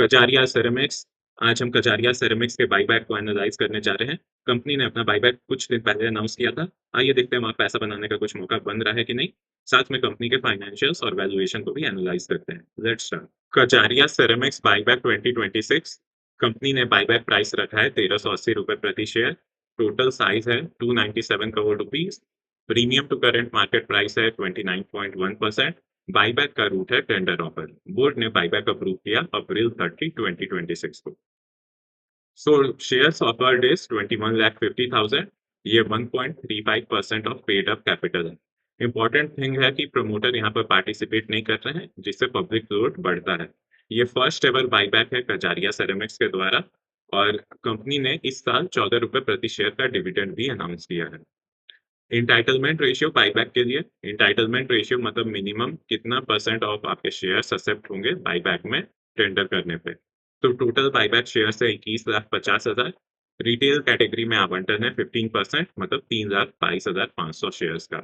Kajaria ceramics. आज हम Kajaria ceramics के बायबैक को एनालाइज करने जा रहे हैं। कंपनी ने अपना बायबैक कुछ दिन पहले अनाउंस किया था। आइए देखते हैं वहाँ पैसा बनाने का कुछ मौका बन रहा है कि नहीं। साथ में कंपनी के फाइनेंशियल्स और वैल्यूएशन को भी एनालाइज करते हैं। Let's start. Kajaria ceramics buyback 2026। Company ने बायबैक प्राइस रखा है 1380 रुपये प्रति शेयर। टोटल साइज है 297 crore rupees. Premium to current market price है 29.1%। बायबैक का रूट है टेंडर ऑफर। बोर्ड ने बायबैक अप्रूव किया अप्रैल 30, 2026 को। So shares offered is 21,50,000। ये 1.35% ऑफ पेड अप कैपिटल है। इंपॉर्टेंट थिंग है कि प्रमोटर यहाँ पर पार्टिसिपेट नहीं कर रहे हैं, जिससे पब्लिक फ्लोट बढ़ता है। ये फर्स्ट एवर बायबैक है कजारिया सेरेमिक्स के द्वारा। और कंपनी ने इस साल 14 रुपये प्रति शेयर का डिविडेंड भी अनाउंस किया है। एंटाइटलमेंट रेशियो बायबैक के लिए। एंटाइटलमेंट रेशियो मतलब मिनिमम कितना परसेंट ऑफ आपके शेयर्स एक्सेप्ट होंगे बायबैक में टेंडर करने पे। तो टोटल बायबैक शेयर्स है 21,50,000। रिटेल कैटेगरी में आवंटन है 15%, मतलब 3,22,500 शेयर्स का।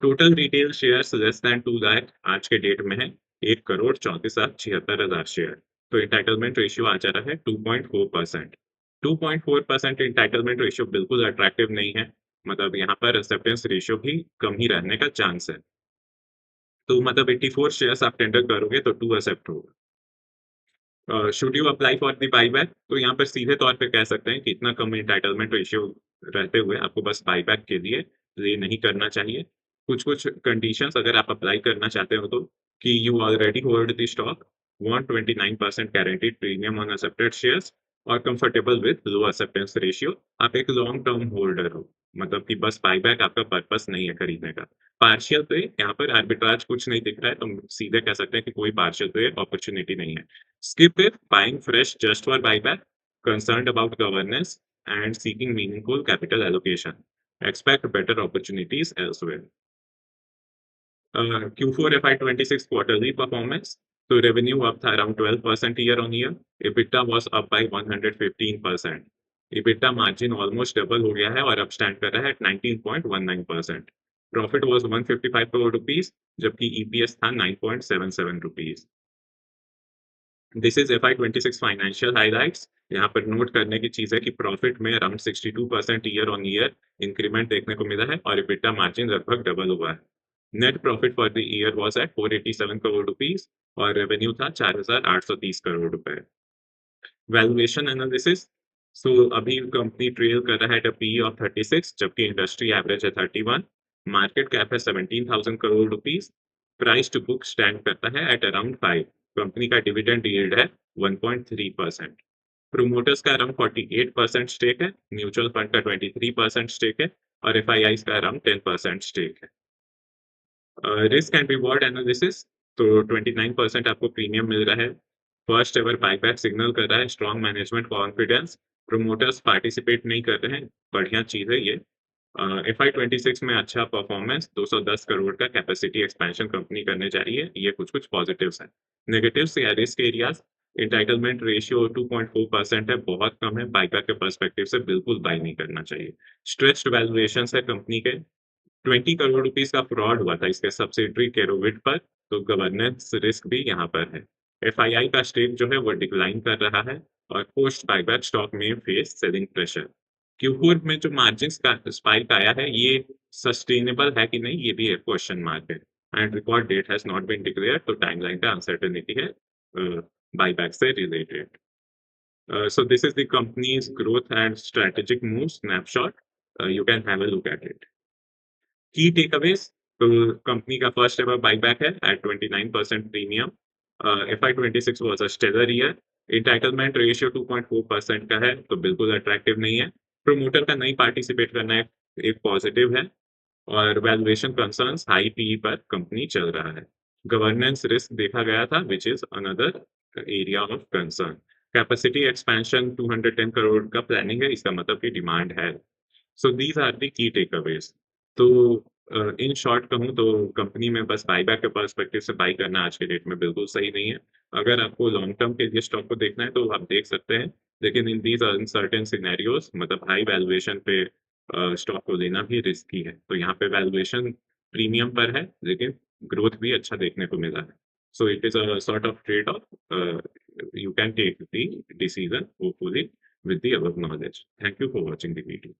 Total retail shares less than 2 lakh आज के डेट में है 1,34,76,000 शेयर। तो एंटाइटलमेंट रेशियो आ जा रहा है 2.4%। 2.4% एंटाइटलमेंट रेशियो बिल्कुल अट्रैक्टिव नहीं है। मतलब यहाँ पर एक्सेप्टेंस रेशियो भी कम ही रहने का चांस है। तो मतलब 84 शेयर्स आप टेंडर करोगे तो 2 एक्सेप्ट होगा। Should you apply for the buyback? तो यहाँ पर सीधे तौर पे कह सकते हैं कि इतना कम एंटाइटलमेंट रेशियो रहते हुए आपको बस बायबैक के लिए ये नहीं करना चाहिए। कुछ-कुछ कंडीशंस अगर आप अप्लाई करना चाहते हो तो, कि you already hold the stock, want 29% guaranteed premium on accepted shares और comfortable with low acceptance ratio. आप एक लॉन्ग टर्म होल्डर हो, मतलब कि बस बायबैक आपका पर्पस नहीं है खरीदने का। पार्शियल पे यहाँ पर आर्बिट्राज कुछ नहीं दिख रहा है, तो हम सीधे कह सकते हैं कि कोई पार्शियल पे अपॉर्च्युनिटी नहीं है। Skip it, buying fresh just for buyback, concerned about governance, and seeking meaningful capital allocation. Expect better opportunities elsewhere. Q4 FY26 quarterly performance. So revenue up था around 12% year on year. EBITDA was up by 115%. EBITDA margin almost double हो गया है और अब stand कर रहा है at 19.19%. Profit was 155 crore rupees, जबकि EPS था 9.77 rupees. This is FY26 financial highlights. यहाँ पर नोट करने की चीज है कि प्रॉफिट में around 62% year on year increment देखने को मिला है और EBITDA मार्जिन लगभग डबल हुआ है। Net profit for the year was at 487 crore rupees और रेवेन्यू था 4,830 करोड़ रुपए। Valuation analysis. सो अभी कंपनी ट्रेल कर रहा है एट अ पी ऑफ 36, जबकि इंडस्ट्री एवरेज है 31। मार्केट कैप है 17,000 crore rupees. Price to book stand करता है एट अराउंड 5। कंपनी का डिविडेंड यील्ड है 1.3%। प्रोमोटर्स का अराउंड 48% स्टेक है। म्यूचुअल फंड का 23% स्टेक है और एफआईआई का अराउंड 10% स्टेक है। Risk and reward analysis. तो 29% आपको प्रीमियम मिल रहा है। फर्स्ट एवर बायबैक सिग्नल कर रहा है strong management confidence. Promoters participate नहीं कर रहे हैं, बढ़िया चीज है ये। FY26 में अच्छा परफॉर्मेंस, 210 करोड़ का कैपेसिटी एक्सपेंशन कंपनी करने जा रही है। ये कुछ-कुछ पॉजिटिव्स हैं। नेगेटिव्स या रिस्क एरियाज। एंटाइटलमेंट रेशियो 2.4% है, बहुत कम है। बायबैक के पर्सपेक्टिव से बिल्कुल बाय नहीं करना चाहिए। स्ट्रेच्ड वैल्यूएशंस है कंपनी के। 20 करोड़ रुपीस का फ्रॉड हुआ था इसके सब्सिडरी केरोविट पर, तो गवर्नेंस रिस्क भी यहाँ पर है। एफआईआई का स्टेक जो है वो डिक्लाइन कर रहा है और पोस्ट बायबैक स्टॉक में फेस सेलिंग प्रेशर। Q4 में जो मार्जिन्स का स्पाइक आया है, ये सस्टेनेबल है कि नहीं, ये भी एक क्वेश्चन मार्क है। And record date has not been declared, तो टाइमलाइन का अनसर्टेनिटी है बायबैक से related. So this is the company's growth and strategic move snapshot. You can have a look at it. Key takeaways. तो company का first ever buyback है at 29% premium. FY26 was a stellar year. Entitlement ratio 2.4% का है, तो बिल्कुल attractive नहीं है। Promoter का नहीं पार्टिसिपेट करना एक पॉजिटिव है। और वैल्यूएशन कंसर्न्स, हाई पीई पर कंपनी चल रहा है। गवर्नेंस रिस्क देखा गया था, which is another area of concern. Capacity expansion 210 crore का प्लानिंग है, इसका मतलब कि डिमांड है। So these are the key takeaways. तो इन शॉर्ट कहूँ तो कंपनी में बस बायबैक के पर्सपेक्टिव से बाय करना आज के डेट में बिल्कुल सही नहीं है। अगर आपको लॉन्ग टर्म के लिए स्टॉक को देखना है तो आप देख सकते हैं, लेकिन इन दीज अनसर्टेन सिनेरियोज, मतलब हाई वैल्यूएशन पे स्टॉक को लेना भी रिस्की है। तो यहाँ पे वैल्यूएशन प्रीमियम पर है, लेकिन ग्रोथ भी अच्छा देखने को मिला है। So it is a sort of trade-off. You can take the decision, hopefully, with the above knowledge. Thank you for watching the video.